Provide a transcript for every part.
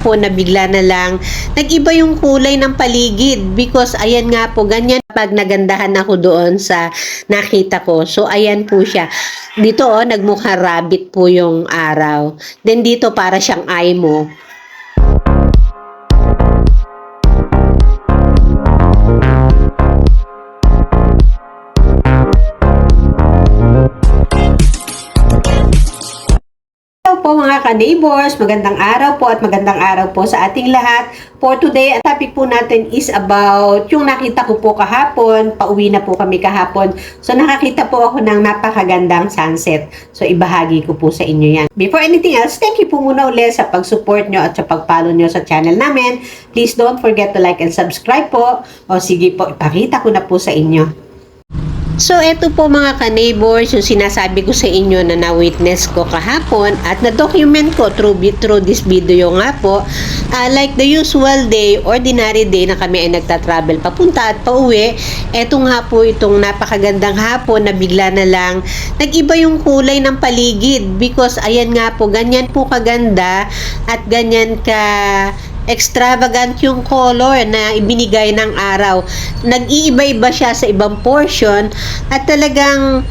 po na bigla na lang nag-iba yung kulay ng paligid because ayan nga po ganyan pag nagandahan ako doon sa nakita ko. So ayan po siya. Dito nagmukha rabbit po yung araw. Then dito para siyang eye mo. Po mga ka-neighbors, magandang araw po at magandang araw po sa ating lahat. For today, ang topic po natin is about yung nakita ko po kahapon. Pauwi na po kami kahapon. So nakakita po ako ng napakagandang sunset. So ibahagi ko po sa inyo yan. Before anything else, thank you po muna ulit sa pag-support nyo at sa pag-follow nyo sa channel namin. Please don't forget to like and subscribe po. O sige po, ipakita ko na po sa inyo. So, eto po mga ka-neighbors, yung sinasabi ko sa inyo na na-witness ko kahapon at na-document ko through this video nga po. Like the usual day, ordinary day na kami ay nagta-travel papunta at pauwi, eto nga po itong napakagandang hapon na bigla na lang nag-iba yung kulay ng paligid because ayan nga po, ganyan po kaganda at ganyan ka extravagant yung color na ibinigay ng araw. Nag-iiba-iba siya sa ibang portion at talagang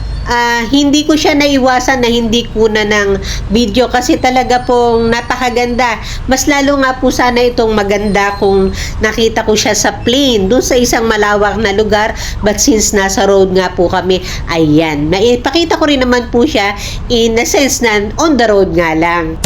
hindi ko siya naiwasan na hindi kuna ng video kasi talaga pong napakaganda. Mas lalo nga po sana itong maganda kung nakita ko siya sa plane, doon sa isang malawak na lugar, but since nasa road nga po kami, ayan. Naipakita ko rin naman po siya in a sense na on the road nga lang.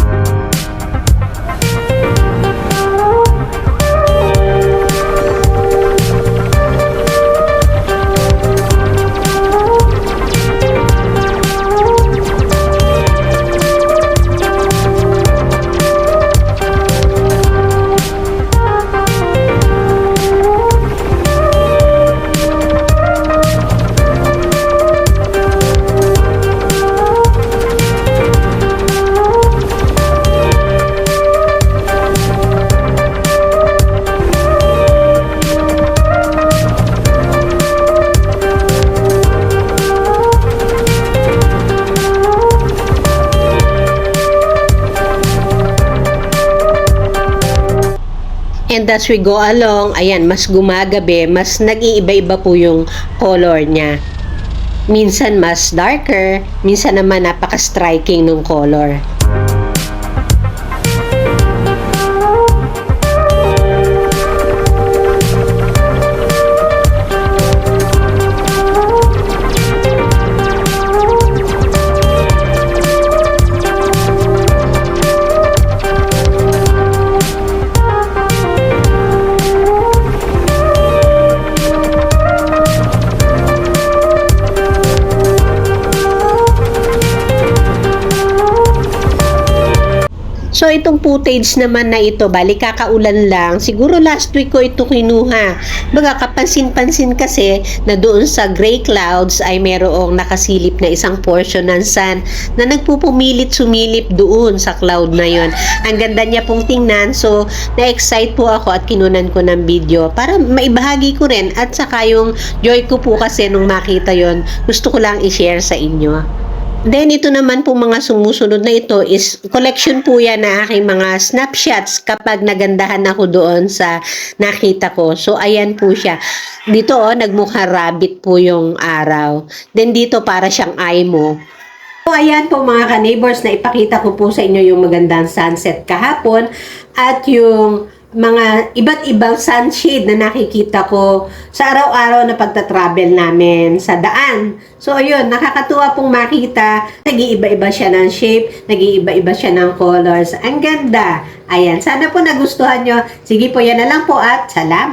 And as we go along, ayan, mas gumagabi, mas nag-iiba-iba po yung color niya. Minsan mas darker, minsan naman napaka-striking ng color. So, itong footage naman na ito, bali kakaulan lang. Siguro last week ko ito kinuha. Baga, kapansin-pansin kasi na doon sa gray clouds ay merong nakasilip na isang portion ng sun na nagpupumilit-sumilip doon sa cloud na yon. Ang ganda niya pong tingnan. So, na-excite po ako at kinunan ko ng video para maibahagi ko rin. At saka yung joy ko po kasi nung makita yon, gusto ko lang i-share sa inyo. Then, ito naman po mga sumusunod na ito is collection po yan na aking mga snapshots kapag nagandahan ako doon sa nakita ko. So, ayan po siya. Dito, nagmukha rabbit po yung araw. Then, dito para siyang eye mo. So, ayan po mga ka-neighbors na ipakita ko po sa inyo yung magandang sunset kahapon at yung mga iba't ibang sunshade na nakikita ko sa araw-araw na pagta-travel namin sa daan. So, ayun, nakakatuwa pong makita. Nag-iiba-iba siya ng shape, nag-iiba-iba siya ng colors. Ang ganda. Ayan, sana po nagustuhan nyo. Sige po, yan na lang po at salamat.